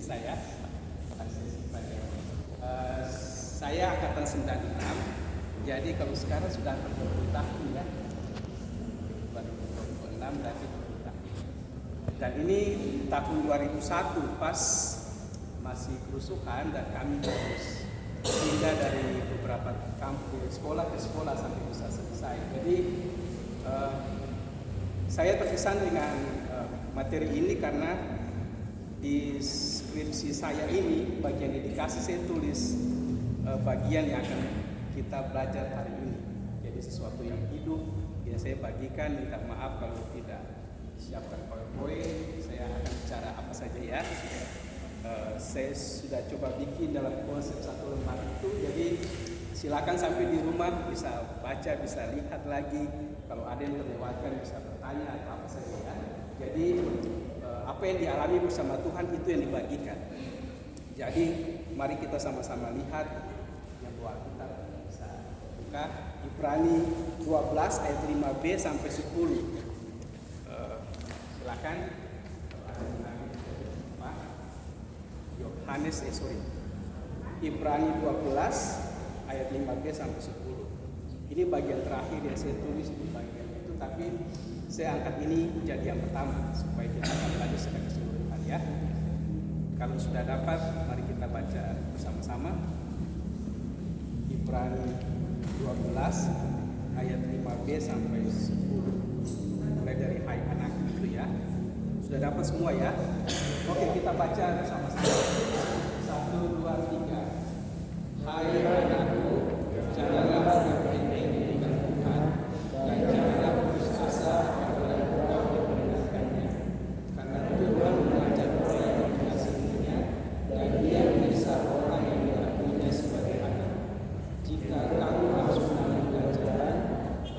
saya. Saya angkatan 96, jadi kalau sekarang sudah 20 tahun ya. 2026 berarti 20 tahun. Dan ini tahun 2001 pas masih kerusuhan dan kami harus pindah dari beberapa kampus sekolah ke sekolah sampai bisa selesai. Jadi saya terkesan dengan materi ini karena di skripsi saya ini bagian dedikasi saya tulis bagian yang akan kita belajar hari ini. Jadi sesuatu yang hidup ya saya bagikan, minta maaf kalau tidak siapkan PowerPoint, saya akan bicara apa saja ya. Saya sudah coba bikin dalam konsep satu lembar itu, jadi silakan sampai di rumah bisa baca, bisa lihat lagi, kalau ada yang terlewatkan bisa bertanya atau apa saja ya. Jadi apa yang dialami bersama Tuhan itu yang dibagikan. Jadi mari kita sama-sama lihat yang doa kita bisa buka Ibrani 12 ayat 5b sampai 10. Silakan. Ibrani 12 ayat 5b sampai 10. Ini bagian terakhir yang saya tulis di bagian itu, tapi saya angkat ini jadi yang pertama supaya kita akan belajar secara keseluruhan ya. Kalau sudah dapat, mari kita baca bersama-sama. Ibrani 12 ayat 5b sampai 10. Mulai dari hai anak itu ya. Sudah dapat semua ya? Oke, kita baca bersama-sama. 1, 2, 3. Hai anakku, janganlah berpendek dengan Tuhan, dan janganlah putus asa apabila engkau diperingatkannya. Karena Tuhan mengajar orang yang mengasihinya, dan Dia menyiksa orang yang diakuinya sebagai anak. Jika kamu harus menanggung ganjaran,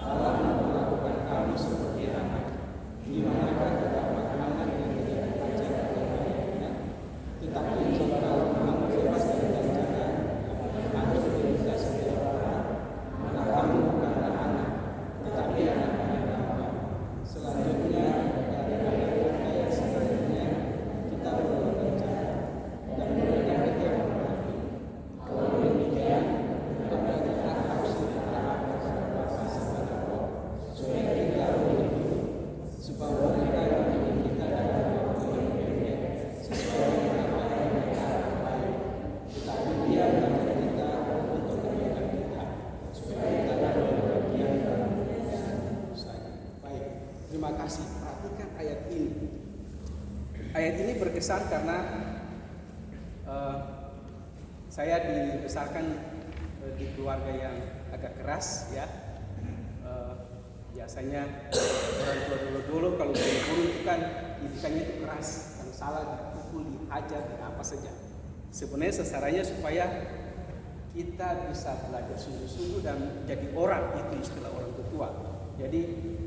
Allah memperlakukan kamu seperti anak. Di manakah terdapat anak yang tidak diajar oleh ayahnya? Tetapi jika kamu bebas dari ganjaran, atau berita setiap orang, maka kamu bukanlah anak, tetapi anak-anak Bapa. Selanjutnya dari ayat-ayat selanjutnya kita perlu ganjaran dan mereka kita mengerti. Kalau demikian, belajarlah harus berharap kepada Bapa secara roh, supaya kita boleh hidup. Sebab mereka yang mendidik kita dalam waktu yang pendek, sesuai dengan apa yang mereka baik. Tetapi Dia mengajar kita untuk kebaikan kita, supaya kita dapat berbahagia dalam saya. Baik, terima kasih. Perhatikan ayat ini. Ayat ini berkesan karena saya dibesarkan di keluarga yang agak keras ya. Biasanya orang tua dulu kalau guru itu kan didikannya itu keras, kalau salah dipukul, dihajar, dan apa saja. Sebenarnya sasarannya supaya kita bisa belajar sungguh-sungguh dan jadi orang, itu istilah orang tua. Jadi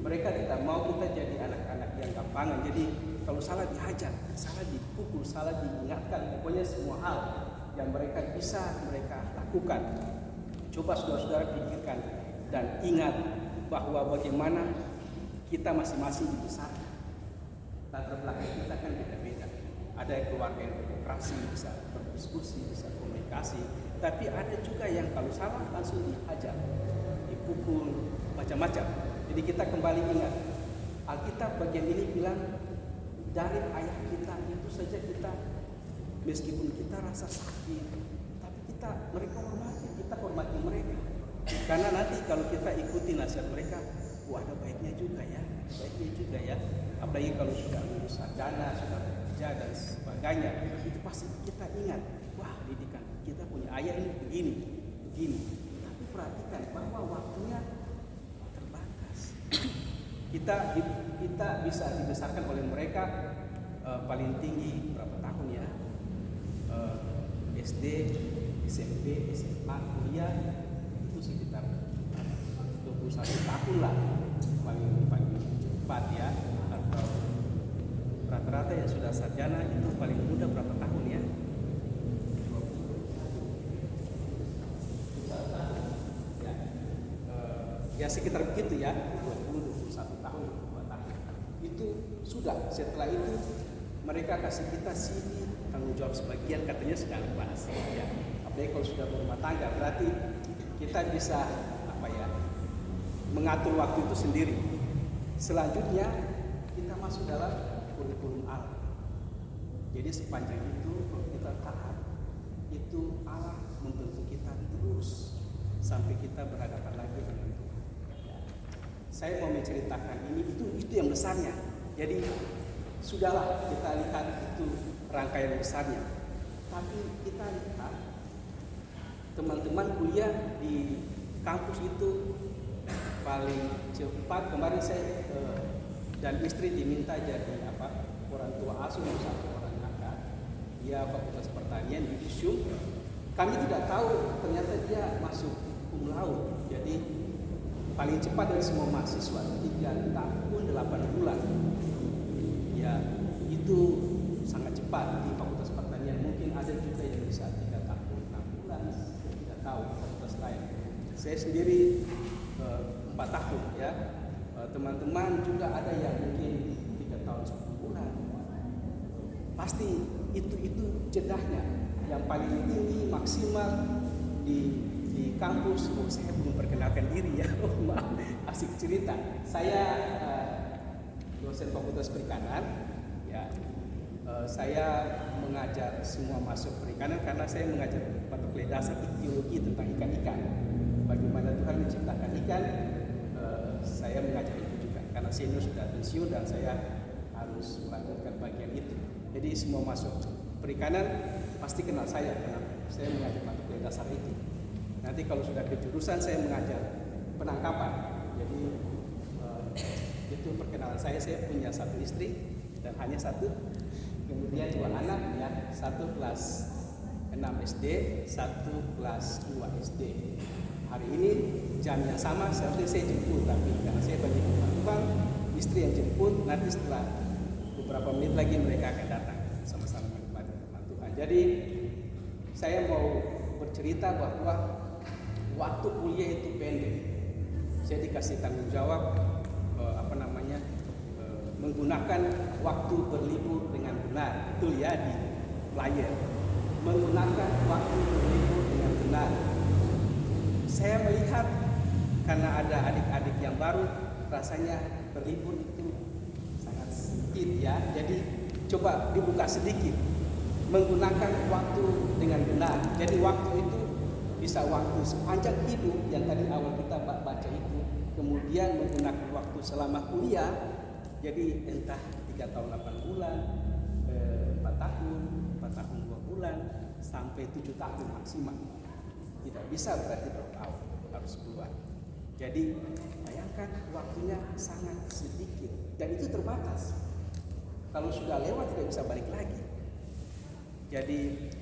mereka tidak mau kita jadi anak-anak yang gampangan. Jadi kalau salah dihajar, salah dipukul, salah diingatkan, pokoknya semua hal yang mereka bisa mereka lakukan. Coba saudara-saudara pikirkan dan ingat bahwa bagaimana kita masing-masing dibesarkan. Latar belakang kita kan beda-beda. Ada yang keluarga yang demokrasi, bisa berdiskusi, bisa komunikasi. Tapi ada juga yang kalau salah langsung dihajar, dipukul, macam-macam. Jadi kita kembali ingat, Alkitab bagian ini bilang dari ayah kita itu saja kita, meskipun kita rasa sakit, tapi mereka hormati mereka. Karena nanti kalau kita ikuti nasihat mereka, ada baiknya juga ya. Apalagi kalau sudah lulus sarjana, sudah bekerja dan sebagainya, itu pasti kita ingat, wah didikan kita punya ayah ini begini. Tapi perhatikan bahwa waktunya terbatas. Kita bisa dibesarkan oleh mereka paling tinggi berapa tahun ya? SD, SMP, SMA, kuliah itu sekitar 21 tahun lah paling cepat ya. Atau rata-rata yang sudah sarjana itu paling muda berapa tahun ya? 20 ya sekitar begitu ya, 20-21 tahun, 2 tahun. Itu sudah, setelah itu mereka kasih kita CV, tanggung jawab sebagian, katanya sudah lepas. Ya. Apalagi kalau sudah berumah tangga, berarti kita bisa mengatur waktu itu sendiri. Selanjutnya kita masuk dalam kurikulum Allah. Jadi sepanjang itu kalau kita taat, itu Allah membentuk kita terus sampai kita berhadapan lagi dengan Tuhan. Ya. Saya mau menceritakan ini, itu yang besarnya. Jadi sudahlah kita lihat itu rangkaian besarnya. Tapi kita lihat teman-teman kuliah di kampus itu paling cepat. Kemarin saya dan istri diminta jadi orang tua asuh satu orang kakak. Dia Fakultas Pertanian di USU. Kami tidak tahu ternyata dia masuk cum laude. Jadi paling cepat dari semua mahasiswa 3 tahun 8 bulan. Ya, itu sangat cepat di Fakultas Pertanian. Mungkin ada juga yang bisa 3 tahun 6 bulan, saya tidak tahu fakultas lain. Saya sendiri 4 tahun ya. Teman-teman juga ada yang mungkin 3 tahun 10 bulan. Pasti itu jedahnya yang paling tinggi maksimal di kampus. Saya belum perkenalkan diri ya. Maaf, asik cerita. Saya dosen Fakultas Perikanan ya. Saya mengajar semua masuk perikanan karena saya mengajar mata kuliah dasar teologi tentang ikan-ikan. Bagaimana Tuhan menciptakan ikan, saya mengajar itu juga karena senior sudah pensiun dan saya harus melanjutkan bagian itu. Jadi semua masuk perikanan pasti kenal saya karena saya mengajar mata kuliah dasar itu. Nanti kalau sudah ke jurusan saya mengajar penangkapan. Jadi itu perkenalan saya punya 1 istri dan hanya 1, kemudian 2 anak ya, 1 kelas 6 SD, 1 kelas 2 SD. Hari ini jam yang sama seharusnya saya jemput, tapi karena saya banyak kebutuhan, istri yang jemput. Nanti setelah beberapa menit lagi mereka akan datang sama-sama menikmati firman Tuhan. Jadi saya mau bercerita bahwa waktu kuliah itu pendek. Saya dikasih tanggung jawab menggunakan waktu berlibur dengan benar. Betul ya, di flyer. Menggunakan waktu berlibur dengan benar. Saya melihat karena ada adik-adik yang baru, rasanya berlibur itu sangat sedikit ya. Jadi coba dibuka sedikit. Menggunakan waktu dengan benar. Jadi waktu itu bisa waktu sepanjang hidup yang tadi awal kita baca itu. Kemudian menggunakan waktu selama kuliah. Jadi entah 3 tahun 8 bulan, 4 tahun 2 bulan, sampai 7 tahun maksimal. Tidak bisa berarti bertahun, harus keluar. Jadi bayangkan waktunya sangat sedikit dan itu terbatas. Kalau sudah lewat tidak bisa balik lagi. Jadi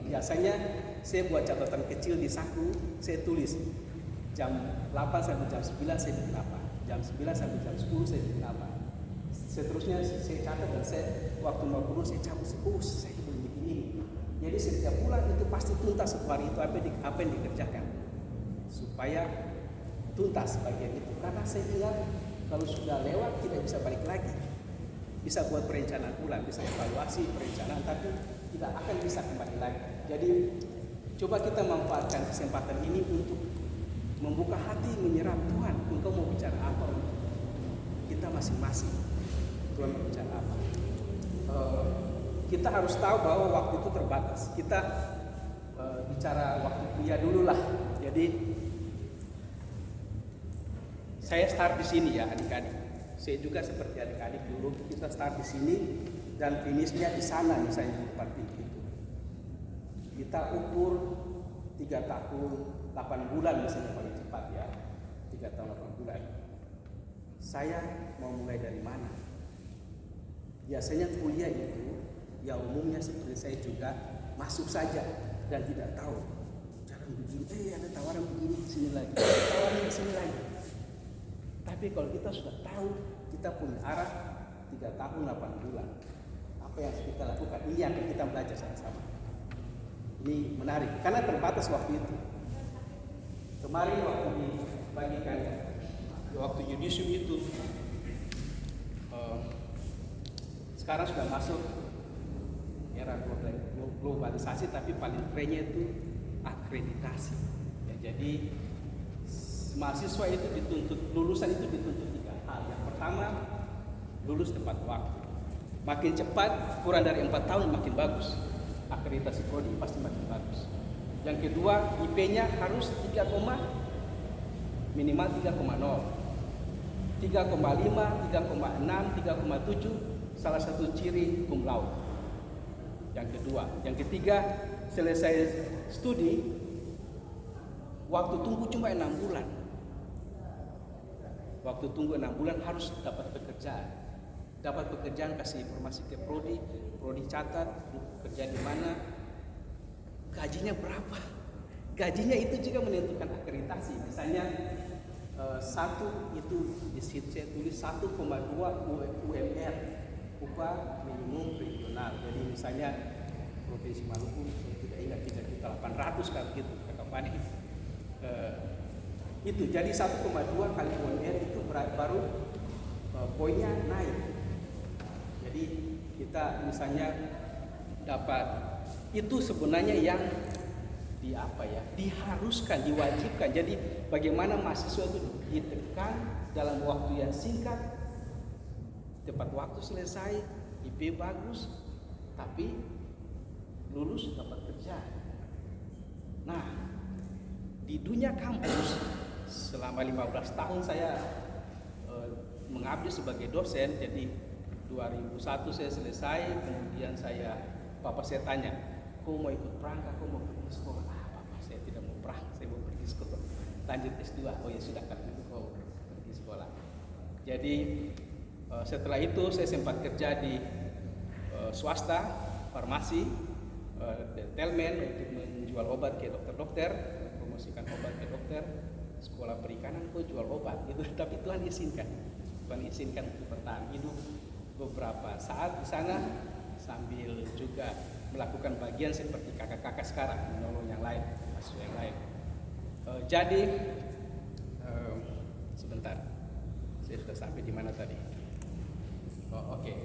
biasanya saya buat catatan kecil di saku, saya tulis jam 8 sampai jam 9 saya bikin apa, jam 9 sampai jam 10 saya bikin apa. Seterusnya saya catat dan saya waktu mau pulang saya cabut, saya belum bikin ini. Jadi setiap bulan itu pasti tuntas satu hari itu apa yang dikerjakan supaya tuntas bagian itu. Karena saya ingat kalau sudah lewat tidak bisa balik lagi. Bisa buat perencanaan ulang, bisa evaluasi perencanaan, tapi tidak akan bisa kembali lagi. Jadi coba kita manfaatkan kesempatan ini untuk membuka hati, menyerap Tuhan. Engkau mau bicara apa untuk kita masing-masing? Tuhan mau bicara apa? Kita harus tahu bahwa waktu itu terbatas. Kita bicara waktu kuliah dulu lah. Jadi saya start di sini ya adik-adik. Saya juga seperti adik-adik dulu. Kita start di sini dan finishnya di sana misalnya di depan pintu itu. Kita ukur 3 tahun 8 bulan misalnya paling cepat ya. 3 tahun 8 bulan. Saya mau mulai dari mana? Biasanya kuliah itu ya umumnya seperti saya juga masuk saja dan tidak tahu cara begini, ada tawaran begini sini lagi, tawaran sini lagi. Tapi kalau kita sudah tahu, kita punya arah 3 tahun 8 bulan. Apa yang harus kita lakukan? Ini yang akan kita belajar sama-sama. Ini menarik karena terbatas waktu itu. Kemarin waktu dibagikan waktu yudisium itu sekarang sudah masuk era global globalisasi, tapi paling kerennya itu akreditasi. Ya, jadi mahasiswa itu dituntut, lulusan itu dituntut 3 hal. Yang pertama, lulus tepat waktu. Makin cepat, kurang dari 4 tahun makin bagus. Akreditasi prodi pasti makin bagus. Yang kedua, IP-nya harus minimal 3,0. 3,5, 3,6, 3,7 salah satu ciri cum laude. Yang kedua, yang ketiga, selesai studi waktu tunggu cuma 6 bulan. Waktu tunggu 6 bulan harus dapat pekerjaan. Dapat pekerjaan, kasih informasi ke prodi, prodi catat kerja di mana, gajinya berapa. Gajinya itu juga menentukan akreditasi. Misalnya satu itu di situ saya tulis 1,2 UMR, upah minimum regional. Jadi misalnya Provinsi Maluku, saya tidak ingat 3.800 kan gitu, kapan itu jadi 1,2 kali UMR itu baru poinnya naik. Jadi kita misalnya dapat itu sebenarnya yang diharuskan, diwajibkan. Jadi bagaimana mahasiswa itu ditekan dalam waktu yang singkat, tepat waktu selesai, IP bagus, tapi lulus dapat kerja. Nah, di dunia kampus selama 15 tahun saya mengabdi sebagai dosen. Jadi 2001 saya selesai, kemudian bapak saya tanya, kau mau ikut perang, kau mau pergi sekolah? Bapak saya tidak mau perang, saya mau pergi sekolah, lanjut S2. Oh ya sudah, kalau itu kau pergi sekolah. Jadi setelah itu saya sempat kerja di swasta, farmasi, detailman untuk menjual obat ke dokter-dokter, promosikan obat ke dokter, sekolah perikanan kok jual obat gitu. Tapi Tuhan izinkan untuk bertahan hidup beberapa saat di sana sambil juga melakukan bagian seperti kakak-kakak sekarang, menolong yang lain, mahasiswa yang lain. Jadi sebentar, saya sudah sampai di mana tadi? Oke.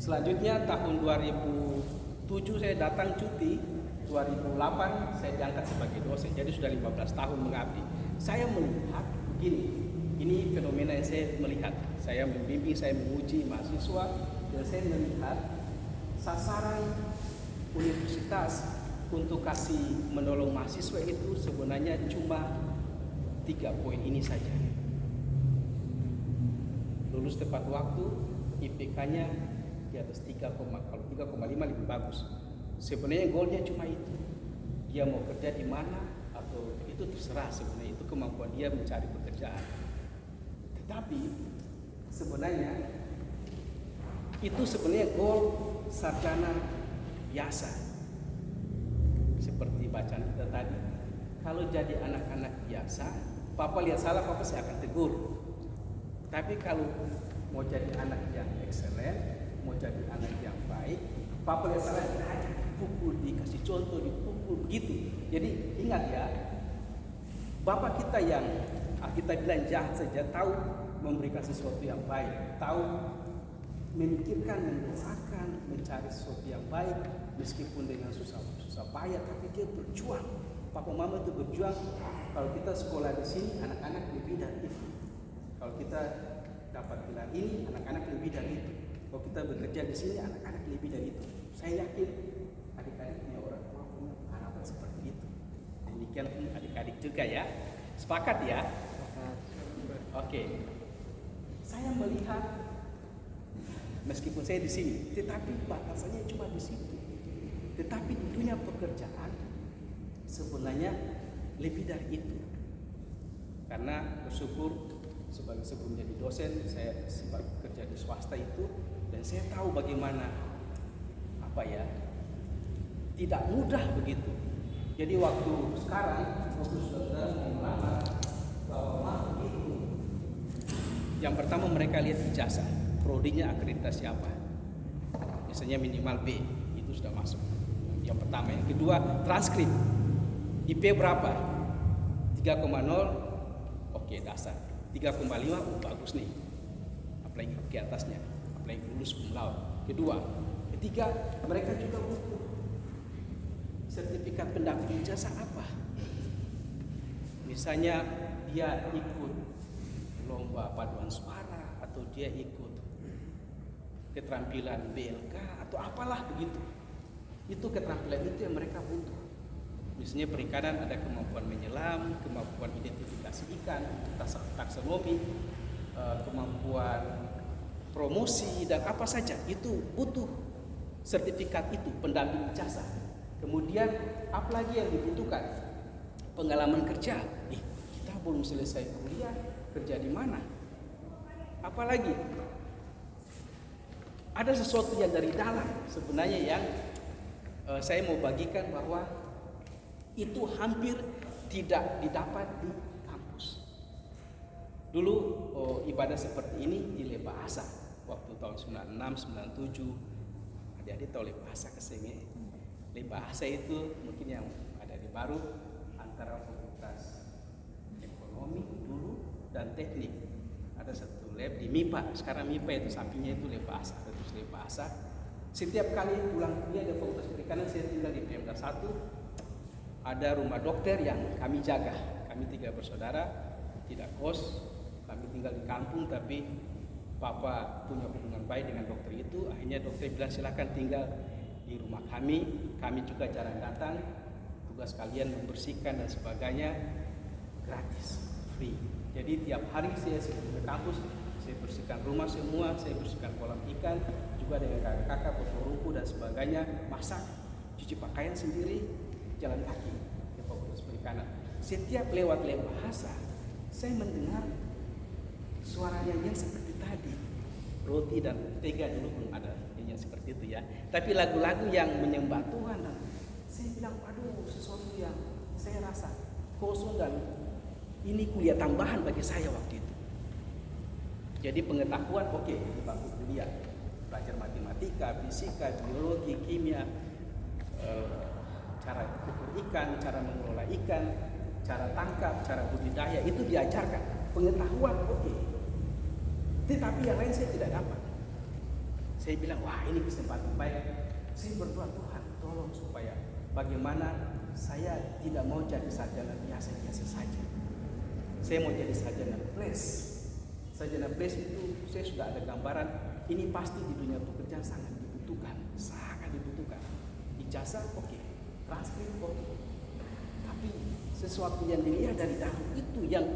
Selanjutnya tahun 2007 saya datang cuti, 2008 saya diangkat sebagai dosen. Jadi sudah 15 tahun mengabdi. Saya melihat begini, ini fenomena yang saya melihat. Saya membimbing, saya menguji mahasiswa, dan saya melihat sasaran universitas untuk kasih menolong mahasiswa itu sebenarnya cuma 3 poin ini saja. Lulus tepat waktu, IPK-nya di atas 3, kalau 3,5 lebih bagus. Sebenarnya goalnya cuma itu. Dia mau kerja di mana atau itu terserah, sebenarnya itu kemampuan dia mencari pekerjaan. Tetapi sebenarnya itu goal sarjana biasa. Seperti bacaan kita tadi, kalau jadi anak-anak biasa, papa lihat salah, papa saya akan tegur. Tapi kalau mau jadi anak yang excellent, mau jadi anak yang baik, papa lihat salah, dipukul, dikasih contoh, dipukul begitu. Jadi ingat ya, bapak kita yang kita bilang jahat saja tahu memberikan sesuatu yang baik, tahu memikirkan, mendoakan, mencari sesuatu yang baik meskipun dengan susah payah, tapi dia berjuang. Papa mama itu berjuang. Kalau kita sekolah di sini, anak-anak lebih dari itu. Kalau kita dapat gelar ini, anak-anak lebih dari itu. Kalau kita bekerja di sini, anak-anak lebih dari itu. Saya yakin adik-adik punya orang tua punya harapan seperti itu. Demikian pun adik-adik juga ya. Sepakat ya? Oke. Saya melihat meskipun saya di sini, tetapi batasannya cuma di situ. Tetapi di dunia pekerjaan sebenarnya lebih dari itu. Karena bersyukur sebelum jadi dosen, saya sempat kerja di swasta itu, dan saya tahu bagaimana tidak mudah begitu. Jadi waktu sekarang, waktu saudara melamar bahwa itu, yang pertama mereka lihat ijazah, prodinya akreditasi apa, biasanya minimal B, itu sudah masuk. Yang pertama. Yang kedua, transkrip, IP berapa? 3,0, oke dasar. 3,5, bagus nih, apalagi ke atasnya, apalagi lulus cum laude. Kedua, Ketiga, mereka juga butuh sertifikat pendamping ijazah apa? Misalnya dia ikut lomba paduan suara atau dia ikut keterampilan BLK atau apalah begitu. Itu keterampilan itu yang mereka butuh. Misalnya perikanan ada kemampuan menyelam, kemampuan identifikasi ikan, taksonomi, kemampuan promosi dan apa saja itu butuh sertifikat itu pendamping ijazah. Kemudian apalagi yang dibutuhkan? Pengalaman kerja. Kita belum selesai kuliah, kerja di mana? Apalagi ada sesuatu yang dari dalam sebenarnya yang saya mau bagikan bahwa itu hampir tidak didapat di kampus. Dulu ibadah seperti ini di Lebahasa waktu tahun 96, 97. Adik-adik tahu Lebahasa kesini. Lebahasa itu mungkin yang ada di baru antara fakultas ekonomi dulu dan teknik. Ada satu lab di MIPA. Sekarang MIPA itu sampingnya itu Lebahasa. Terus Lebahasa. Setiap kali pulang kuliah di fakultas perikanan saya tinggal di PMK 1. Ada rumah dokter yang kami jaga. Kami 3 bersaudara, tidak kos. Kami tinggal di kampung tapi Papa punya hubungan baik dengan dokter itu. Akhirnya dokter bilang silakan tinggal di rumah kami. Kami juga jarang datang. Tugas kalian membersihkan dan sebagainya gratis, free. Jadi tiap hari saya sebelum ke kampus, saya bersihkan rumah semua, saya bersihkan kolam ikan, juga dengan kakak-kakak potong rumput dan sebagainya, masak, cuci pakaian sendiri, jalan kaki ke fakultas perikanan. Setiap lewat Lebahasa, saya mendengar suara yang seperti tadi. Roti dan tega dulu belum ada yang seperti itu ya. Tapi lagu-lagu yang menyembah Tuhan, dan saya bilang, aduh, sesuatu yang saya rasa kosong dan ini kuliah tambahan bagi saya waktu itu. Jadi pengetahuan oke, di bangku kuliah belajar matematika, fisika, biologi, kimia, cara ukur ikan, cara mengelola ikan, cara tangkap, cara budidaya itu diajarkan. Pengetahuan oke. Tetapi yang lain saya tidak dapat. Saya bilang, wah ini kesempatan baik. Saya berdoa, Tuhan tolong supaya bagaimana saya tidak mau jadi sarjana biasa-biasa saja. Saya mau jadi sarjana plus. Sarjana plus itu saya sudah ada gambaran. Ini pasti di dunia pekerjaan sangat dibutuhkan, sangat dibutuhkan. Ijazah oke, transkrip oke. Tapi sesuatu yang dilihat dari dalam itu yang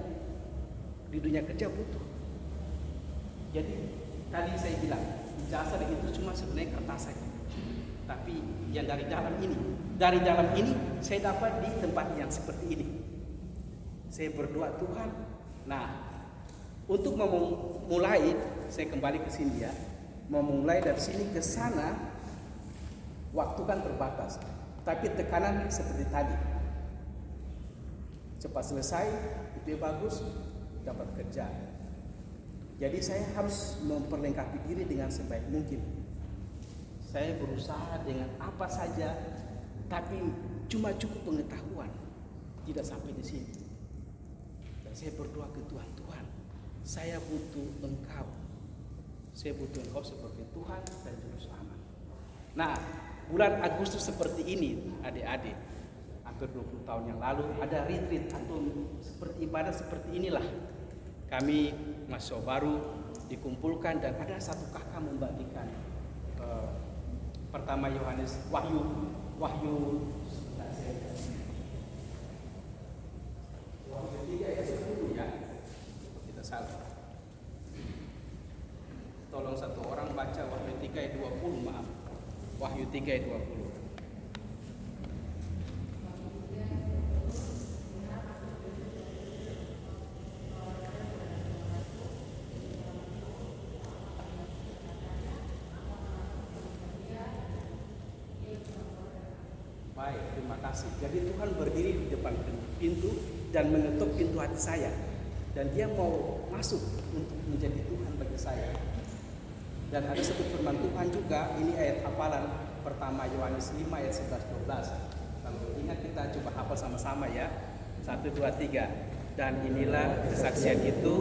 di dunia kerja butuh. Jadi tadi saya bilang ijazah itu cuma sebenarnya kertas saja. Tapi yang dari dalam ini saya dapat di tempat yang seperti ini. Saya berdoa Tuhan. Nah, untuk memulai, saya kembali ke sini ya. Memulai dari sini ke sana, waktu kan terbatas. Tapi tekanan seperti tadi. Cepat selesai, itu bagus, dapat kerja. Jadi saya harus memperlengkapi diri dengan sebaik mungkin. Saya berusaha dengan apa saja, tapi cuma cukup pengetahuan, tidak sampai di sini. Dan saya berdoa ke Tuhan, Tuhan, saya butuh Engkau. Saya butuh Engkau seperti Tuhan dan Juru Selamat. Nah, bulan Agustus seperti ini, adik-adik, hampir 20 tahun yang lalu ada retreat atau seperti ibadah seperti inilah. Kami mahasiswa baru dikumpulkan dan ada satu kakak membagikan pertama Yohanes Wahyu Wahyu 3 ayat 10 ya. Kita salah. Tolong satu orang baca Wahyu 3 ayat 20, maaf. Wahyu 3 ayat 20. Baik, terima kasih. Jadi Tuhan berdiri di depan pintu dan mengetuk pintu hati saya. Dan dia mau masuk untuk menjadi Tuhan bagi saya. Dan ada satu firman Tuhan juga, ini ayat hafalan pertama Yohanes 5 ayat 11-12. Kalau ingat kita coba hafal sama-sama ya. 1, 2, 3. Dan inilah kesaksian itu,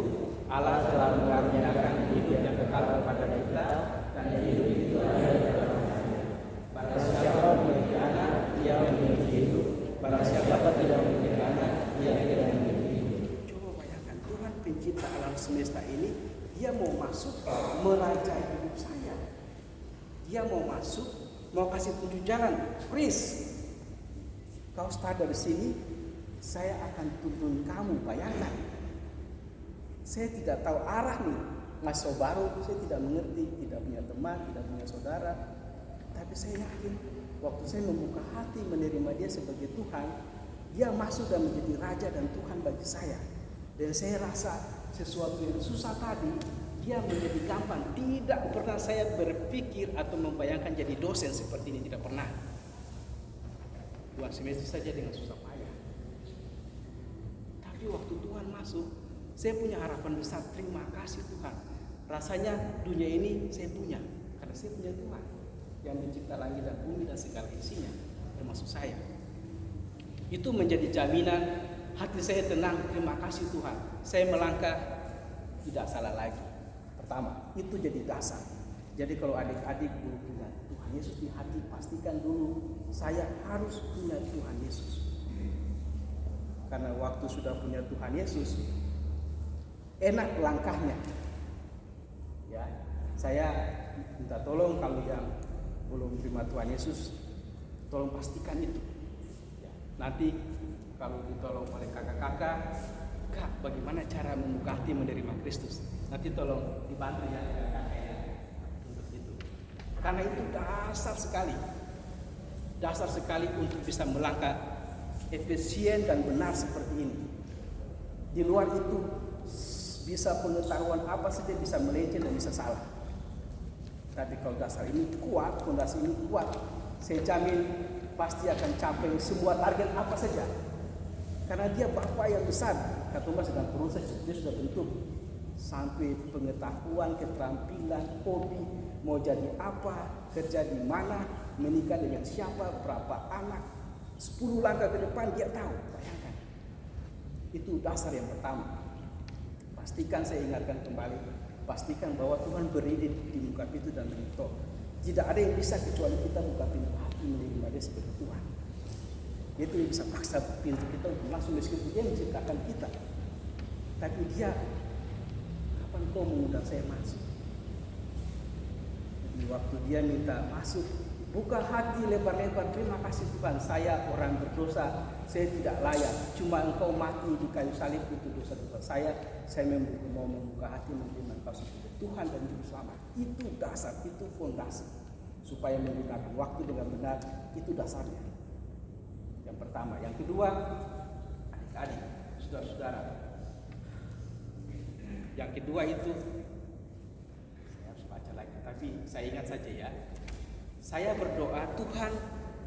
Allah telah mengaruniakan hidup yang kekal kepada kita, dan hidup itu ada di dalam semesta ini, dia mau masuk merajai hidup saya. Dia mau masuk, mau kasih tunjuk jalan. Please, kau start dari sini, saya akan tuntun kamu. Bayangkan, saya tidak tahu arah nih, masih baru, saya tidak mengerti, tidak punya teman, tidak punya saudara. Tapi saya yakin, waktu saya membuka hati menerima dia sebagai Tuhan, dia masuk dan menjadi Raja dan Tuhan bagi saya. Dan saya rasa sesuatu yang susah tadi, dia menjadi gampang. Tidak pernah saya berpikir atau membayangkan jadi dosen seperti ini, tidak pernah. 2 semester saja dengan susah payah. Tapi waktu Tuhan masuk, saya punya harapan besar. Terima kasih Tuhan. Rasanya dunia ini saya punya, karena saya punya Tuhan yang mencipta langit dan bumi dan segala isinya, termasuk saya. Itu menjadi jaminan hati saya tenang. Terima kasih Tuhan, saya melangkah tidak salah lagi. Pertama, itu jadi dasar. Jadi kalau adik-adik belum punya Tuhan Yesus di hati, pastikan dulu saya harus punya Tuhan Yesus. Karena waktu sudah punya Tuhan Yesus, enak langkahnya. Ya, saya minta tolong kalau yang belum terima Tuhan Yesus, tolong pastikan itu. Ya, nanti kalau ditolong oleh kakak-kakak, Kak, bagaimana cara membuka hati menerima Kristus? Nanti tolong dibantu ya kakak-kakaknya untuk itu. Karena itu dasar sekali untuk bisa melangkah efisien dan benar seperti ini. Di luar itu bisa pengetahuan apa saja bisa melenceng dan bisa salah. Tapi kalau dasar ini kuat, fondasi ini kuat, saya jamin pasti akan capai semua target apa saja. Karena dia Bapa yang besar. Kak Thomas sedang proses, dia sudah bentuk sampai pengetahuan, keterampilan, hobi, mau jadi apa, kerja di mana, menikah dengan siapa, berapa anak, 10 langkah ke depan dia tahu. Bayangkan, itu dasar yang pertama. Pastikan, saya ingatkan kembali, pastikan bahwa Tuhan berdiri di muka pintu dan mengetuk. Tidak ada yang bisa kecuali kita buka pintu hati menerima dia sebagai Tuhan. Itu yang bisa paksa pintu kita untuk masuk, meskipun dia menciptakan kita. Tapi dia, kapan kau mengundang saya masuk? Di waktu dia minta masuk, buka hati lebar-lebar. Terima kasih Tuhan, saya orang berdosa, saya tidak layak. Cuma Engkau mati di kayu salib untuk dosa-dosa saya mau membuka hati menerima Engkau sebagai Tuhan dan Juru Selamat. Itu dasar, itu fondasi. Supaya menggunakan waktu dengan benar, itu dasarnya. Yang pertama. Yang kedua, adik-adik, saudara-saudara. Yang kedua itu, saya harus baca lagi, tapi saya ingat saja ya. Saya berdoa, Tuhan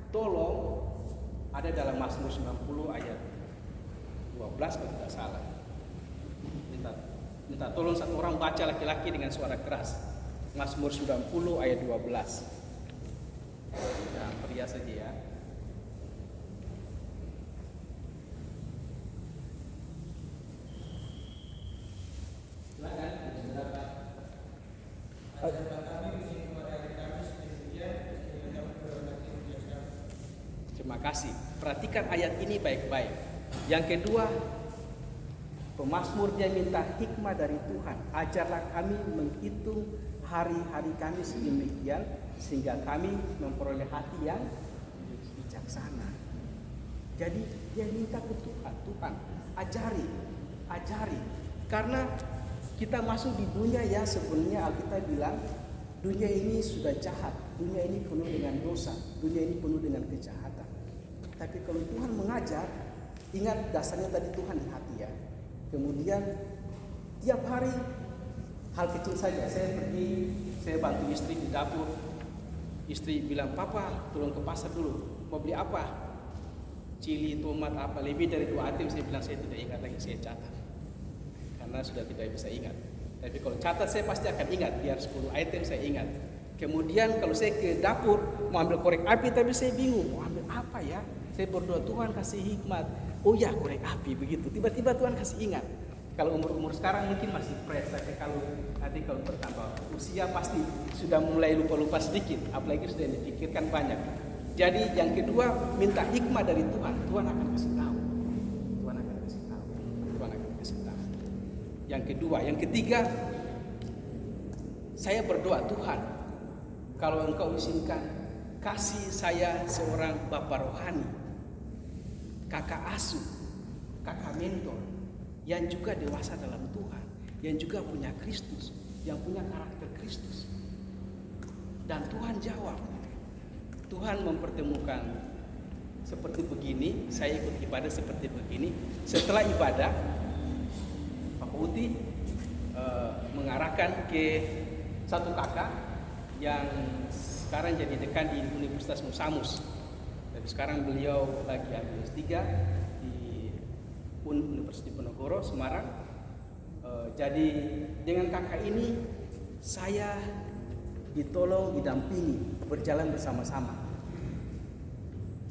tolong, ada dalam Mazmur 90 ayat 12 kalau tidak salah. Minta tolong satu orang baca, laki-laki dengan suara keras. Mazmur 90 ayat 12. Nah, pria saja ya. Terima kasih. Perhatikan ayat ini baik-baik. Yang kedua, pemazmur dia minta hikmah dari Tuhan. Ajarlah kami menghitung hari-hari kami sedemikian sehingga kami memperoleh hati yang bijaksana. Jadi dia minta ke Tuhan, Tuhan ajari. Karena kita masuk di dunia ya, sebenarnya Alkitab bilang dunia ini sudah jahat, dunia ini penuh dengan dosa, dunia ini penuh dengan kejahatan. Tapi kalau Tuhan mengajar, ingat dasarnya tadi Tuhan di hati ya. Kemudian tiap hari hal kecil saja, saya bantu istri di dapur. Istri bilang, "Papa, tolong ke pasar dulu. Mau beli apa? Cili, tomat, apa?" Lebih dari 2 item saya bilang saya tidak ingat lagi, saya catat. Karena sudah tidak bisa ingat. Tapi kalau catat saya pasti akan ingat, biar 10 item saya ingat. Kemudian kalau saya ke dapur mau ambil korek api, tapi saya bingung mau ambil apa ya. Saya berdoa, Tuhan kasih hikmat. Oh ya, korek api begitu. Tiba-tiba Tuhan kasih ingat. Kalau umur sekarang mungkin masih fresh, tapi kalau bertambah usia pasti sudah mulai lupa-lupa sedikit. Apalagi sudah dipikirkan banyak. Jadi yang kedua, minta hikmah dari Tuhan. Tuhan akan kasih tahu. Yang kedua, yang ketiga, saya berdoa, Tuhan, kalau Engkau izinkan, kasih saya seorang bapak rohani, kakak asuh, kakak mentor, yang juga dewasa dalam Tuhan, yang juga punya Kristus, yang punya karakter Kristus. Dan Tuhan jawab. Tuhan mempertemukan seperti begini, saya ikut ibadah seperti begini. Setelah ibadah, Pak Uti mengarahkan ke satu kakak yang sekarang jadi dekan di Universitas Musamus. Dan sekarang beliau lagi ambil S3 di Universitas Diponegoro, Semarang. Jadi dengan kakak ini saya ditolong, didampingi, berjalan bersama-sama.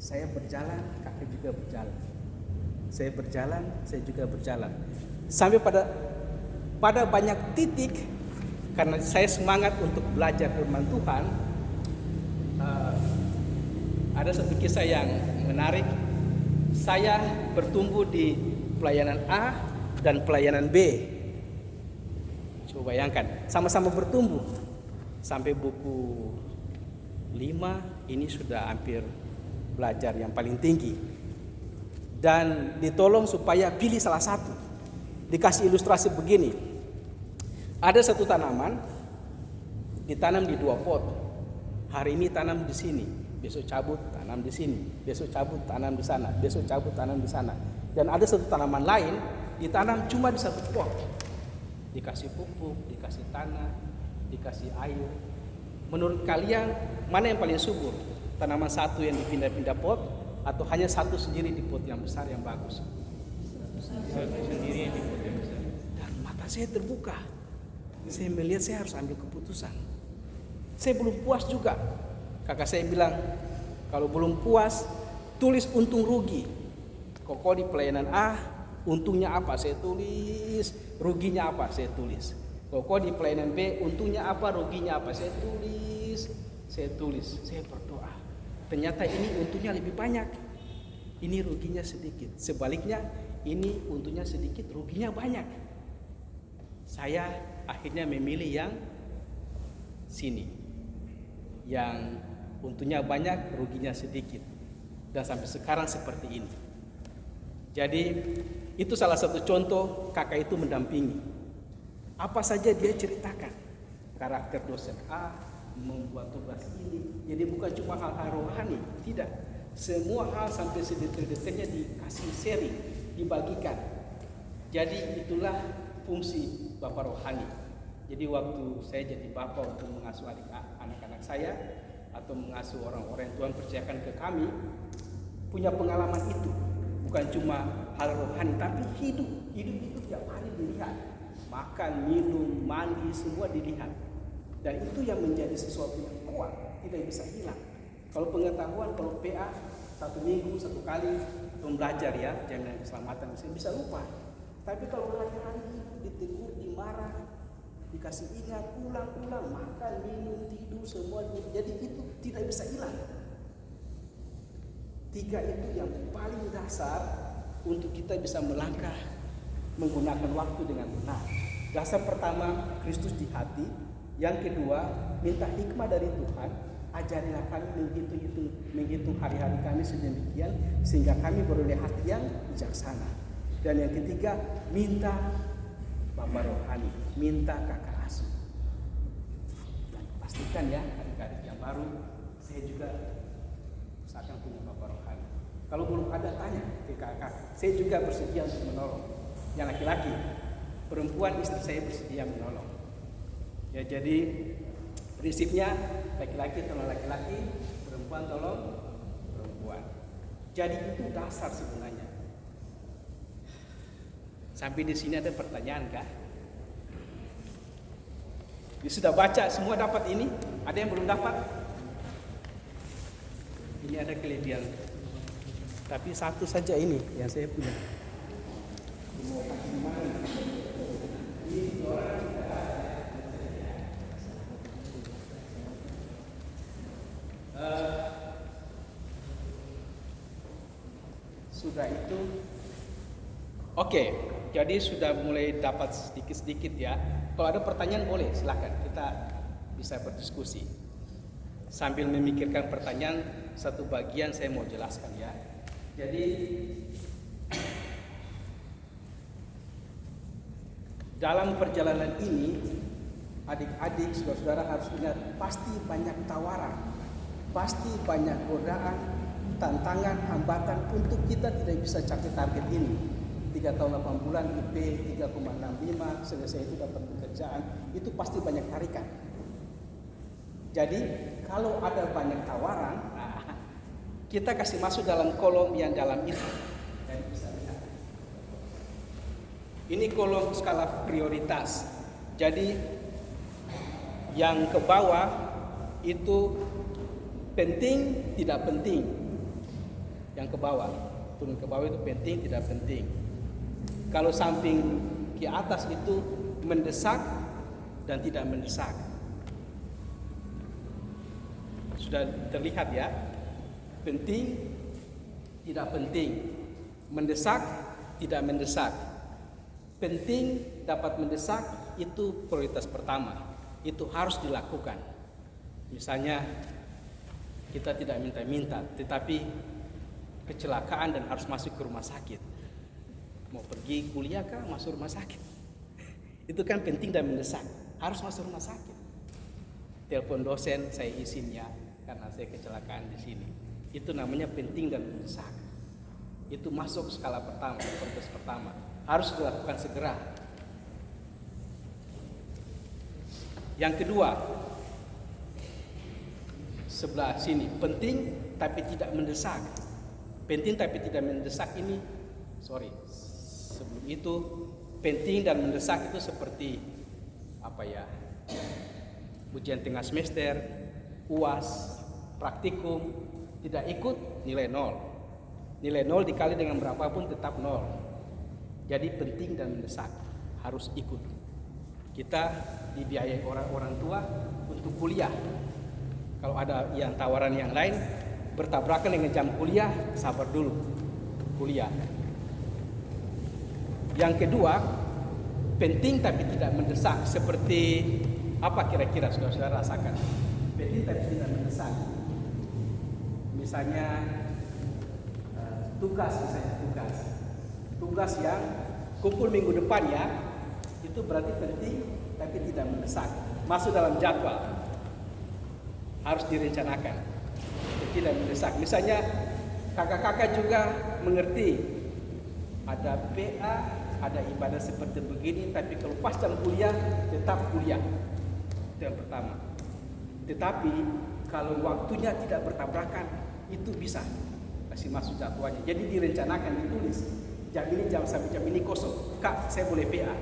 Saya berjalan, kakak juga berjalan. Saya berjalan, saya juga berjalan. Sampai pada banyak titik, karena saya semangat untuk belajar firman Tuhan, ada satu kisah yang menarik. Saya bertumbuh di pelayanan A dan pelayanan B. Coba bayangkan, sama-sama bertumbuh. Sampai buku 5 ini sudah hampir belajar yang paling tinggi. Dan ditolong supaya pilih salah satu. Dikasih ilustrasi begini. Ada satu tanaman ditanam di 2 pot. Hari ini tanam di sini, besok cabut tanam di sini, besok cabut tanam di sana, besok cabut tanam di sana. Dan ada satu tanaman lain ditanam cuma di 1 pot. Dikasih pupuk, dikasih tanah, dikasih air. Menurut kalian mana yang paling subur? Tanaman satu yang dipindah-pindah pot atau hanya satu sendiri di pot yang besar yang bagus? Satu sendiri di pot yang besar. Dan mata saya terbuka. Saya melihat saya harus ambil keputusan. Saya belum puas juga. Kakak saya bilang, kalau belum puas, tulis untung rugi. Koko di pelayanan A, untungnya apa? Saya tulis. Ruginya apa? Saya tulis. Koko di pelayanan B, untungnya apa? Ruginya apa? Saya tulis. Saya berdoa. Ternyata ini untungnya lebih banyak. Ini ruginya sedikit. Sebaliknya, ini untungnya sedikit, ruginya banyak. Saya akhirnya memilih yang sini. Yang untungnya banyak, ruginya sedikit. Dan sampai sekarang seperti ini. Jadi itu salah satu contoh kakak itu mendampingi. Apa saja dia ceritakan. Karakter dosen A, membuat tugas ini. Jadi bukan cuma hal-hal rohani, tidak. Semua hal sampai sedetail-detailnya dikasih sharing, dibagikan. Jadi itulah fungsi bapak rohani. Jadi waktu saya jadi bapak untuk mengasuh anak-anak saya atau mengasuh orang-orang yang Tuhan percayakan ke kami, punya pengalaman itu. Bukan cuma hal rohani, tapi hidup itu tiap hari dilihat. Makan, minum, mandi, semua dilihat. Dan itu yang menjadi sesuatu yang kuat, tidak bisa hilang. Kalau pengetahuan, kalau PA 1 minggu 1 kali belajar ya, jaminan keselamatan bisa lupa. Tapi kalau hari-hari ditegur, dimarah, dikasih ingat, ulang-ulang, makan, minum, tidur, semua, jadi itu tidak bisa hilang. 3 itu yang paling dasar untuk kita bisa melangkah menggunakan waktu dengan benar. Dasar pertama, Kristus di hati. Yang kedua, minta hikmah dari Tuhan. Ajarilah kami menghitung hari-hari kami sedemikian sehingga kami beroleh hati yang bijaksana. Dan yang ketiga, minta bapak rohani, minta kakak asuh. Dan pastikan ya, adik-adik yang baru, saya juga seakan punya bapak rohani. Kalau belum ada, tanya ke kakak. Saya juga bersedia untuk menolong. Yang laki-laki, perempuan istri saya bersedia menolong. Ya, jadi prinsipnya laki-laki tolong laki-laki, perempuan tolong perempuan. Jadi itu dasar sebenarnya. Sampai di sini ada pertanyaan kah? Dia sudah baca semua, dapat ini? Ada yang belum dapat? Ini ada kelebihan. Tapi satu saja ini yang saya punya. Sudah itu. Oke. jadi sudah mulai dapat sedikit-sedikit ya. Kalau ada pertanyaan boleh, silakan kita bisa berdiskusi. Sambil memikirkan pertanyaan, satu bagian saya mau jelaskan ya. Jadi dalam perjalanan ini, adik-adik, saudara-saudara harus ingat, pasti banyak tawaran, pasti banyak godaan, tantangan, hambatan untuk kita tidak bisa capai target ini. 3 tahun 8 bulan IP 3,65, selesai itu dapat pekerjaan, itu pasti banyak tarikan. Jadi kalau ada banyak tawaran, kita kasih masuk dalam kolom yang dalam itu. Dan bisa lihat. Ini kolom skala prioritas. Jadi yang ke bawah itu penting, tidak penting. Yang ke bawah, turun ke bawah itu penting, tidak penting. Kalau samping ke atas itu mendesak dan tidak mendesak. Sudah terlihat ya, penting, tidak penting, mendesak, tidak mendesak. Penting, dapat mendesak, itu prioritas pertama, itu harus dilakukan. Misalnya kita tidak minta-minta, tetapi kecelakaan dan harus masuk ke rumah sakit. Mau pergi kuliah kah, masuk rumah sakit. Itu kan penting dan mendesak, harus masuk rumah sakit. Telepon dosen, saya izin ya, karena saya kecelakaan di sini. Itu namanya penting dan mendesak. Itu masuk skala pertama, prioritas pertama. Harus dilakukan segera. Yang kedua, sebelah sini, penting tapi tidak mendesak. Penting tapi tidak mendesak ini, sebelum itu, penting dan mendesak itu seperti apa ya? Ujian tengah semester, UAS, praktikum, tidak ikut nilai 0. Nilai 0 dikali dengan berapapun tetap 0. Jadi penting dan mendesak, harus ikut. Kita dibiayai orang tua untuk kuliah. Kalau ada yang tawaran yang lain bertabrakan dengan jam kuliah, sabar dulu, kuliah. Yang kedua, penting tapi tidak mendesak. Seperti apa kira-kira saudara rasakan? Penting tapi tidak mendesak. Misalnya tugas yang kumpul minggu depan ya, itu berarti penting tapi tidak mendesak, masuk dalam jadwal, harus direncanakan, tidak mendesak. Misalnya kakak-kakak juga mengerti ada PA, ada ibadah seperti begini, tapi kalau pas jam kuliah tetap kuliah, itu yang pertama. Tetapi kalau waktunya tidak bertabrakan, itu bisa kasih masuk jadwalnya. Jadi direncanakan, ditulis. Jam ini sampai jam ini kosong. Kak, saya boleh PA.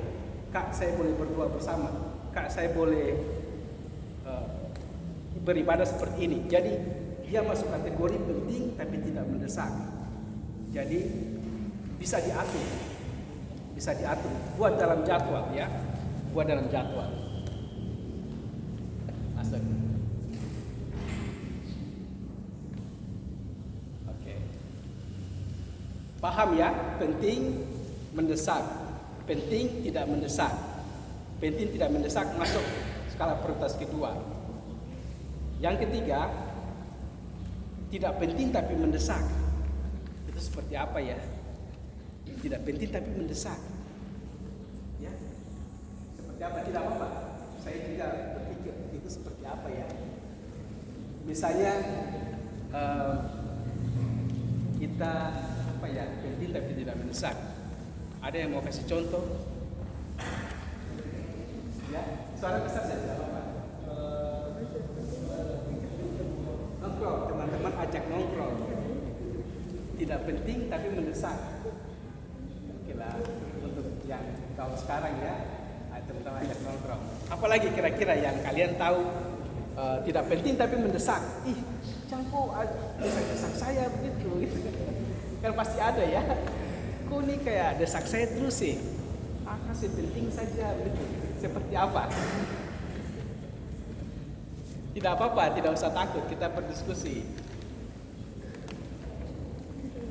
Kak, saya boleh berdoa bersama. Kak, saya boleh beribadah seperti ini. Jadi dia masuk kategori penting tapi tidak mendesak. Jadi bisa diatur. Bisa diatur. Buat dalam jadwal ya. Buat dalam jadwal. Asal. Paham ya? Penting, mendesak. Penting, tidak mendesak. Penting, tidak mendesak masuk skala prioritas kedua. Yang ketiga, tidak penting tapi mendesak. Itu seperti apa ya? Tidak penting tapi mendesak. Ya? Seperti apa? Tidak apa-apa. Saya juga berpikir itu seperti apa ya? Misalnya kita apa ya, penting tapi tidak mendesak. Ada yang mau kasih contoh? Ya, suara besar saja tidak apa-apa. Nongkrong, teman-teman ajak nongkrong. Tidak penting tapi mendesak. Oke lah, untuk yang tahu sekarang ya, teman-teman ajak nongkrong. Apalagi kira-kira yang kalian tahu tidak penting tapi mendesak. Ih, campur desak saya begitu. Kan pasti ada ya. Kok ini kayak desak saya terus sih? Kasih penting saja begitu. Seperti apa? Tidak apa-apa, tidak usah takut, kita berdiskusi.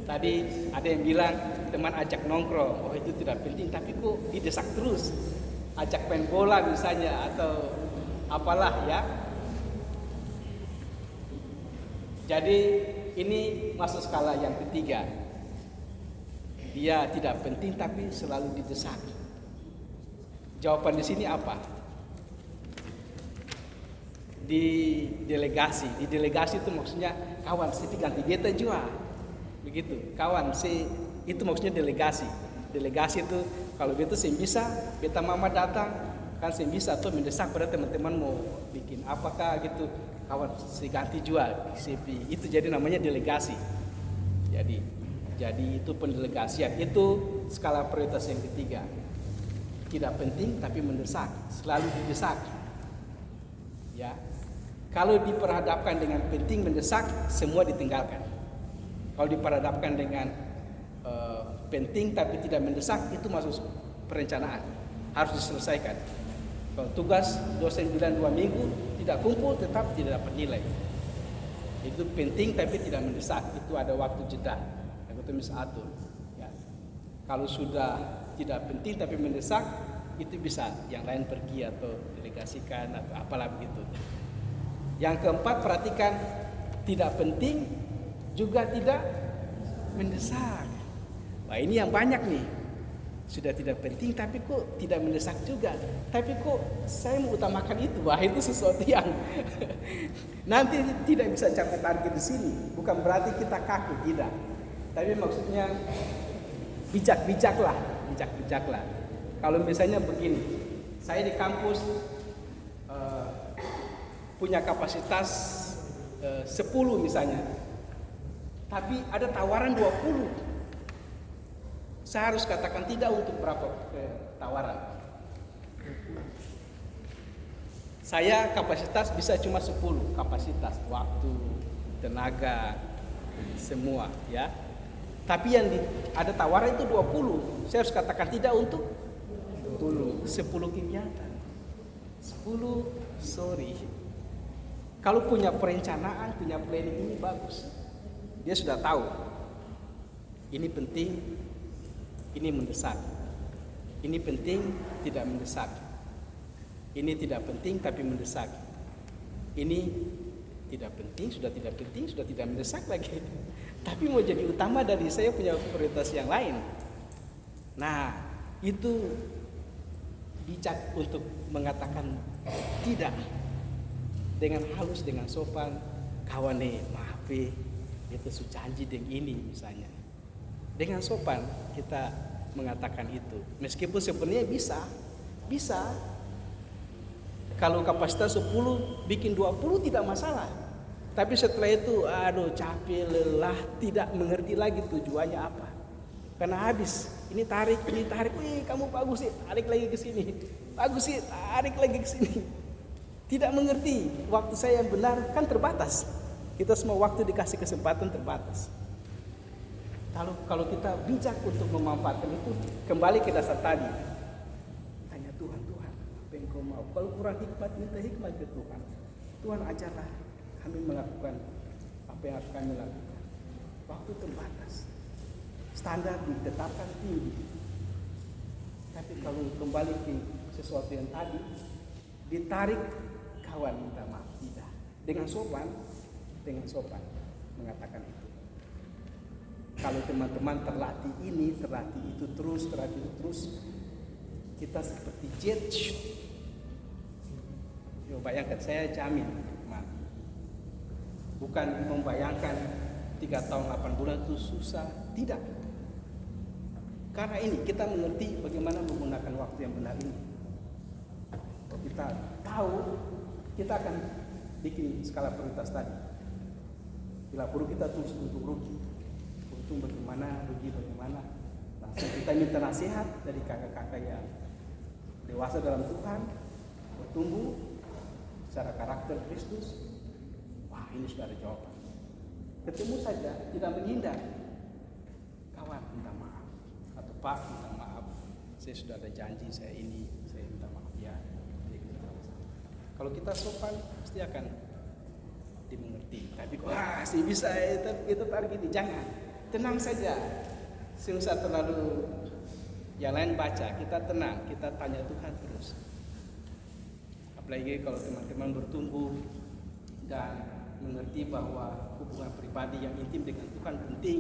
Tadi ada yang bilang teman ajak nongkrong, oh itu tidak penting, tapi kok didesak terus. Ajak main bola misalnya atau apalah ya. Jadi ini masuk skala yang ketiga. Dia tidak penting tapi selalu didesak. Jawaban di sini apa? Di delegasi. Di delegasi itu maksudnya kawan, saya ganti beta jual. Begitu, kawan, itu maksudnya delegasi. Delegasi itu kalau beta sih bisa, beta mama datang, kan saya bisa tuh mendesak pada teman-teman mau bikin apakah gitu, kawan si ganti jual CV. Itu jadi namanya delegasi. Jadi itu pendelegasian, itu skala prioritas yang ketiga. Tidak penting tapi mendesak, selalu didesak. Ya. Kalau diperhadapkan dengan penting mendesak, semua ditinggalkan. Kalau diperhadapkan dengan penting tapi tidak mendesak, itu masuk perencanaan, harus diselesaikan. Kalau tugas dosen bilang 2 minggu tidak kumpul, tetap tidak dapat nilai. Itu penting tapi tidak mendesak, itu ada waktu jeda yang kita bisa atur. Ya. Kalau sudah tidak penting tapi mendesak, itu bisa yang lain pergi atau delegasikan atau apalah begitu. Yang keempat, perhatikan, tidak penting juga tidak mendesak. Wah, ini yang banyak nih. Sudah tidak penting tapi kok tidak mendesak juga. Tapi kok saya mau utamakan itu. Wah, itu sesuatu yang nanti tidak bisa capai target di sini. Bukan berarti kita kaku, tidak. Tapi maksudnya bijak-bijaklah. Kalau misalnya begini, saya di kampus punya kapasitas 10 misalnya, tapi ada tawaran 20. Saya harus katakan tidak untuk berapa tawaran. Saya kapasitas bisa cuma 10, kapasitas, waktu, tenaga, semua ya. Tapi yang ada tawaran itu 20. Saya harus katakan tidak untuk 10 kegiatan. 10, sorry. Kalau punya perencanaan, punya planning ini bagus. Dia sudah tahu. Ini penting, ini mendesak. Ini penting, tidak mendesak. Ini tidak penting tapi mendesak. Ini tidak penting, sudah tidak mendesak lagi. Tapi mau jadi utama dari saya punya prioritas yang lain. Nah, itu bijak untuk mengatakan tidak. Dengan halus, dengan sopan, kawan maaf itu janji dengan ini misalnya. Dengan sopan kita mengatakan itu. Meskipun sebenarnya bisa. Kalau kapasitas 10 bikin 20 tidak masalah. Tapi setelah itu capek, lelah, tidak mengerti lagi tujuannya apa. Karena habis, ini tarik, kamu bagus sih, tarik lagi ke sini. Bagus sih, tarik lagi ke sini. Tidak mengerti, waktu saya yang benar kan terbatas. Kita semua waktu dikasih kesempatan terbatas. Kalau kita bijak untuk memanfaatkan itu, kembali ke dasar tadi. Tanya Tuhan, apa yang kau mau? Kalau kurang hikmat, minta hikmat ke Tuhan. Tuhan ajarlah kami melakukan apa yang harus kami lakukan. Waktu terbatas. Standar ditetapkan tinggi. Tapi kalau kembali ke sesuatu yang tadi, ditarik, kawan minta maaf, tidak. Dengan sopan mengatakan itu. Kalau teman-teman terlatih ini, terlatih itu terus, kita seperti jet. Bayangkan, saya jamin, teman. Bukan membayangkan 3 tahun 8 bulan itu susah, tidak. Karena ini kita mengerti bagaimana menggunakan waktu yang benar ini. Kalau kita tahu, kita akan bikin skala prioritas tadi. Bila perlu kita tulis untuk rugi, untung bagaimana, rugi bagaimana. Langsung kita minta nasihat dari kakak-kakak yang dewasa dalam Tuhan, bertumbuh secara karakter Kristus. Wah, ini sudah ada jawaban. Ketemu saja, tidak menghindar. Kawan minta maaf, atau Pak minta maaf, saya sudah ada janji, saya minta maaf ya. Kalau kita sopan, pasti akan dimengerti. Tapi kok sih bisa itu target ini, jangan. tenang saja. Tidak usah terlalu yang lain baca, kita tenang, kita tanya Tuhan terus. Apalagi kalau teman-teman bertumbuh dan mengerti bahwa hubungan pribadi yang intim dengan Tuhan penting,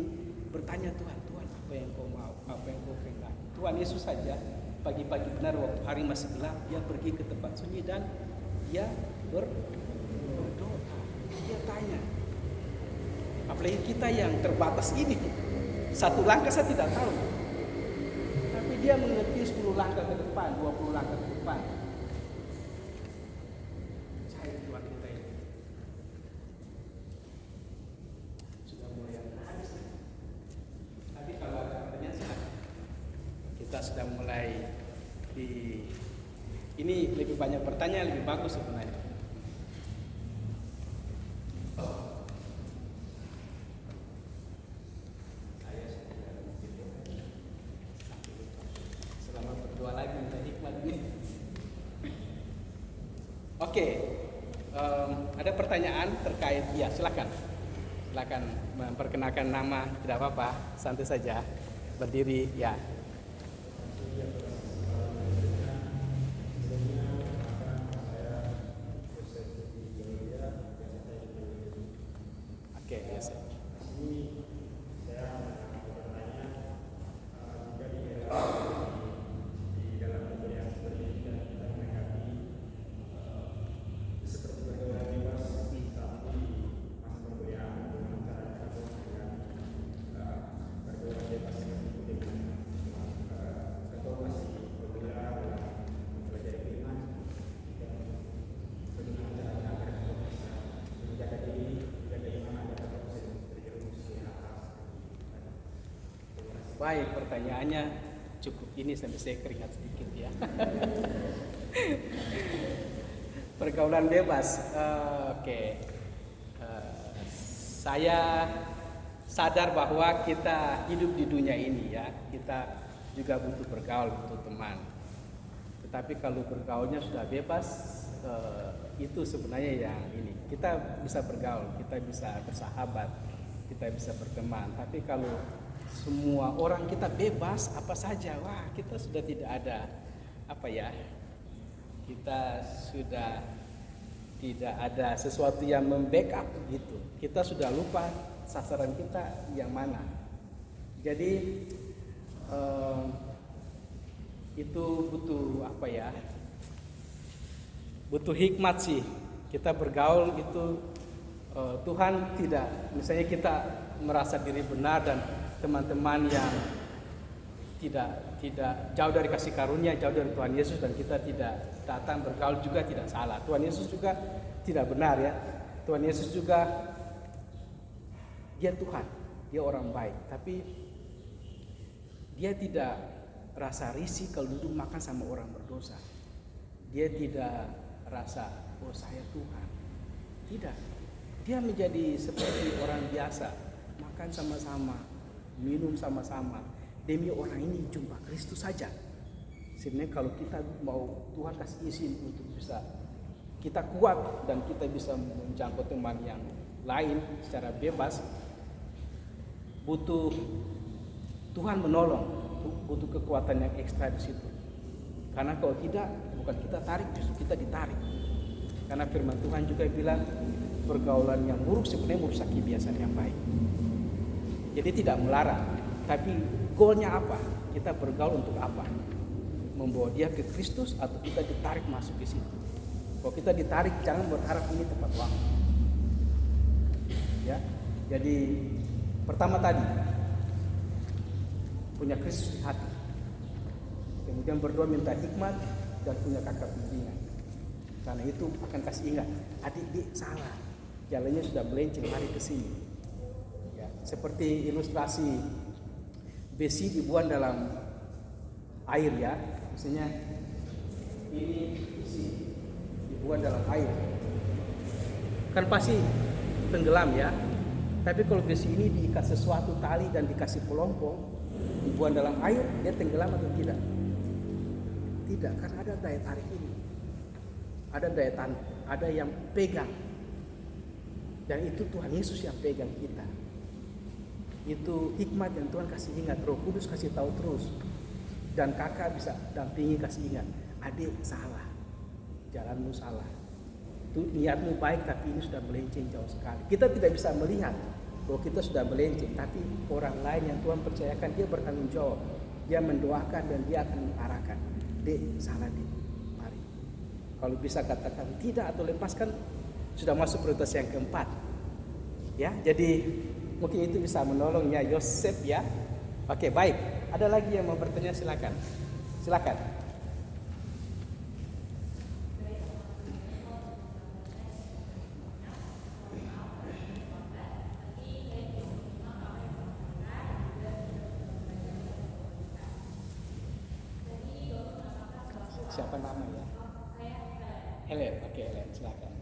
bertanya Tuhan, Tuhan apa yang kau mau, apa yang kau kehendaki. Tuhan Yesus saja pagi-pagi benar waktu hari masih gelap, dia pergi ke tempat sunyi dan dia berdoa, dia tanya. Apalagi kita yang terbatas ini, satu langkah saya tidak tahu, tapi dia mengerti 10 langkah ke depan, 20 langkah ke depan. Cahaya Tuhan kita ini sudah mulai habis. Tapi kalau ada pertanyaan silakan. Kita sudah mulai ini lebih banyak pertanyaan, lebih bagus sebenarnya. Oke, ada pertanyaan terkait, ya silakan memperkenalkan nama, tidak apa-apa, santai saja, berdiri, ya. Oke, yes. Baik, pertanyaannya cukup ini sampai saya keringat sedikit ya. Pergaulan bebas. Oke. Saya sadar bahwa kita hidup di dunia ini ya, kita juga butuh bergaul, butuh teman. Tetapi kalau bergaulnya sudah bebas, itu sebenarnya yang ini. Kita bisa bergaul, kita bisa bersahabat, kita bisa berteman. Tapi kalau semua orang kita bebas apa saja, wah kita sudah tidak ada kita sudah tidak ada sesuatu yang membackup gitu. Kita sudah lupa sasaran kita yang mana. Jadi itu butuh butuh hikmat sih. Kita bergaul itu Tuhan tidak, misalnya kita merasa diri benar dan teman-teman yang tidak jauh dari kasih karunia, jauh dari Tuhan Yesus, dan kita tidak datang bergaul juga tidak salah. Tuhan Yesus juga tidak benar ya. Tuhan Yesus juga dia Tuhan, dia orang baik, tapi dia tidak rasa risih kalau duduk makan sama orang berdosa. Dia tidak rasa saya Tuhan. Tidak. Dia menjadi seperti orang biasa, makan sama-sama, minum sama-sama, demi orang ini jumpa Kristus saja. Sebenarnya kalau kita mau Tuhan kasih izin untuk bisa kita kuat dan kita bisa menjangkau teman yang lain secara bebas, butuh Tuhan menolong, butuh kekuatan yang ekstra di situ. Karena kalau tidak, bukan kita tarik, justru kita ditarik. Karena firman Tuhan juga bilang pergaulan yang buruk sebenarnya merusak kebiasaan yang baik. Jadi tidak melarang, tapi goalnya apa? Kita bergaul untuk apa? Membawa dia ke Kristus atau kita ditarik masuk ke situ? Kalau kita ditarik, jangan berharap ini tempat waktu. Ya, jadi pertama tadi punya Kristus di hati, kemudian berdoa minta hikmat dan punya kakak bimbingan. Karena itu akan kasih ingat, adik-adik salah, jalannya sudah melenceng lari ke sini. Ya, seperti ilustrasi besi dibuang dalam air ya, misalnya ini besi dibuang dalam air, kan pasti tenggelam ya. Tapi kalau besi ini diikat sesuatu tali dan dikasih pelompong, dibuang dalam air, dia tenggelam atau tidak? Tidak, karena ada daya tarik ini. Ada daya tarik, ada yang pegang. Dan itu Tuhan Yesus yang pegang kita. Itu hikmat yang Tuhan kasih ingat, Roh Kudus kasih tahu terus. Dan kakak bisa dampingi kasih ingat, adik salah, jalanmu salah. Itu niatmu baik tapi ini sudah melenceng jauh sekali. Kita tidak bisa melihat bahwa kita sudah melenceng, tapi orang lain yang Tuhan percayakan dia bertanggung jawab. Dia mendoakan dan dia akan mengarahkan. Dek, salah dek, mari. Kalau bisa katakan tidak atau lepaskan, sudah masuk prioritas yang keempat. Ya, jadi mungkin itu bisa menolongnya Yosef ya. Oke, baik. Ada lagi yang mau bertanya, silakan. Silakan. Siapa namanya? Helen. Oke, Helen, silakan.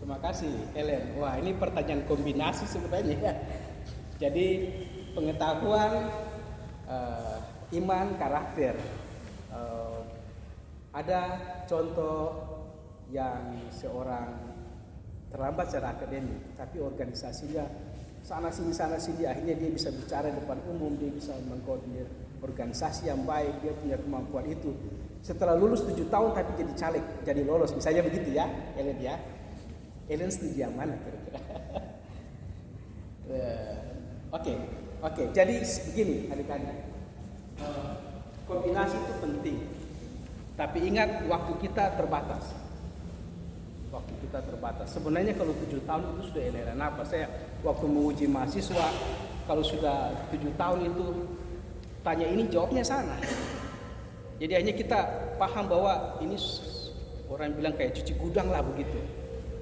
Terima kasih, Helen. Wah, ini pertanyaan kombinasi sebenarnya. Jadi pengetahuan, iman, karakter. Ada contoh yang seorang terlambat secara akademik, tapi organisasinya sana sini, akhirnya dia bisa bicara depan umum, dia bisa mengkoordinir organisasi yang baik, dia punya kemampuan itu. Setelah lulus 7 tahun tapi jadi caleg, jadi lolos, misalnya begitu ya, Helen ya. Helen setuju yang mana kira-kira? Oke. Jadi begini adik-adik, kombinasi itu penting. Tapi ingat waktu kita terbatas. Sebenarnya kalau 7 tahun itu sudah eleran apa? Saya waktu menguji mahasiswa, kalau sudah 7 tahun itu tanya ini jawabnya sana. Jadi hanya kita paham bahwa ini orang bilang kayak cuci gudang lah begitu.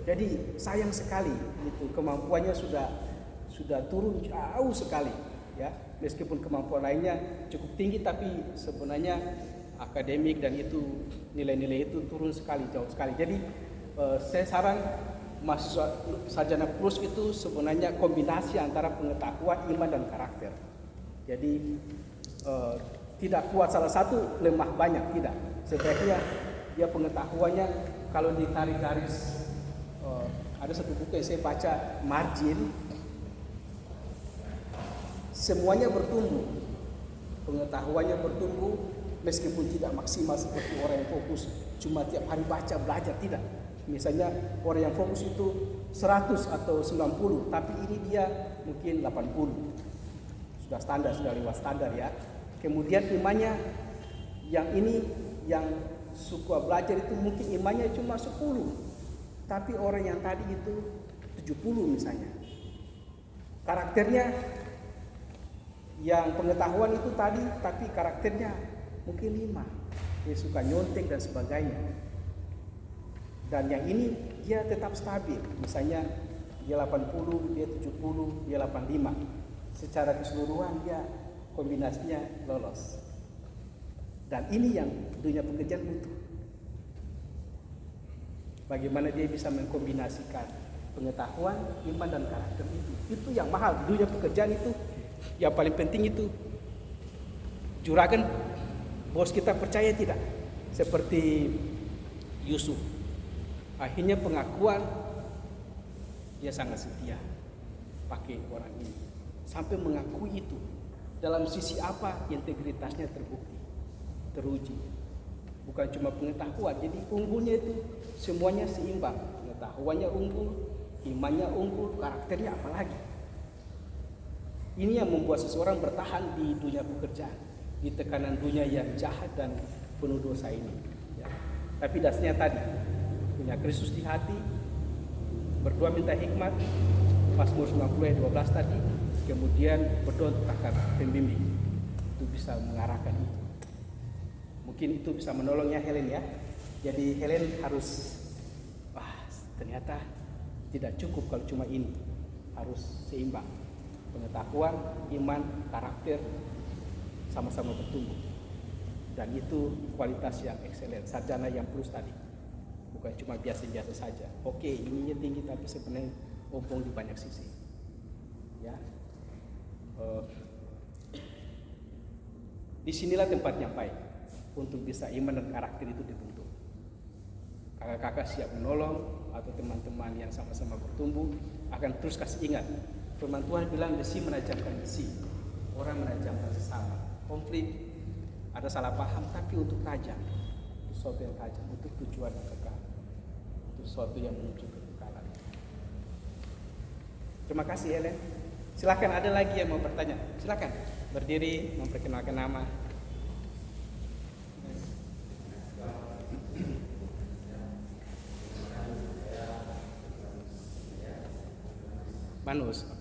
Jadi sayang sekali itu kemampuannya sudah turun jauh sekali ya. Meskipun kemampuan lainnya cukup tinggi tapi sebenarnya akademik dan itu nilai-nilai itu turun sekali, jauh sekali. Jadi saya saran mahasiswa sarjana plus itu sebenarnya kombinasi antara pengetahuan, iman dan karakter. Jadi tidak kuat salah satu, lemah banyak, tidak. Sebaiknya dia pengetahuannya kalau ditarik garis. Ada satu buku yang saya baca, margin, semuanya bertumbuh, pengetahuannya bertumbuh meskipun tidak maksimal seperti orang yang fokus cuma tiap hari baca belajar, tidak. Misalnya orang yang fokus itu 100 atau 90, tapi ini dia mungkin 80, sudah standar, sudah lewat standar ya. Kemudian imannya yang ini yang suka belajar itu mungkin imannya cuma 10, tapi orang yang tadi itu 70 misalnya. Karakternya yang pengetahuan itu tadi, tapi karakternya mungkin 5. Dia suka nyontek dan sebagainya. Dan yang ini dia tetap stabil. Misalnya dia 80, dia 70, dia 85. Secara keseluruhan dia kombinasinya lolos. Dan ini yang dunia pekerjaan butuh. Bagaimana dia bisa mengkombinasikan pengetahuan, iman dan karakter itu. Itu yang mahal di dunia pekerjaan itu. Yang paling penting itu juragan bos kita percaya tidak? Seperti Yusuf. Akhirnya pengakuan dia sangat setia pakai orang ini. Sampai mengakui itu. Dalam sisi apa integritasnya terbukti, teruji. Bukan cuma pengetahuan, jadi unggulnya itu semuanya seimbang. pengetahuannya unggul, imannya unggul, karakternya apalagi. Ini yang membuat seseorang bertahan di dunia pekerjaan, di tekanan dunia yang jahat dan penuh dosa ini. Ya. Tapi dasarnya tadi, punya Kristus di hati, berdoa minta hikmat, Mazmur 90 ayat 12 tadi, kemudian berdoa untuk kakak pembimbing, itu bisa mengarahkan itu. Mungkin itu bisa menolongnya Helen ya. Jadi Helen harus, ternyata tidak cukup kalau cuma ini, harus seimbang. Pengetahuan, iman, karakter sama-sama bertumbuh. Dan itu kualitas yang ekselen, sarjana yang plus tadi. Bukan cuma biasa-biasa saja. Oke, ininya tinggi tapi sebenarnya ompong di banyak sisi. Ya. Disinilah tempat yang baik untuk bisa iman dan karakter itu dibentuk. Kakak-kakak siap menolong atau teman-teman yang sama-sama bertumbuh akan terus kasih ingat. Firman Tuhan bilang besi menajamkan besi, orang menajamkan sesama. Konflik, ada salah paham, tapi untuk tajam, untuk sesuatu yang tajam, untuk tujuan yang kekal, untuk sesuatu yang menuju kekekalan. Terima kasih Helen. Silakan, ada lagi yang mau bertanya? Silakan berdiri, memperkenalkan nama. Manus.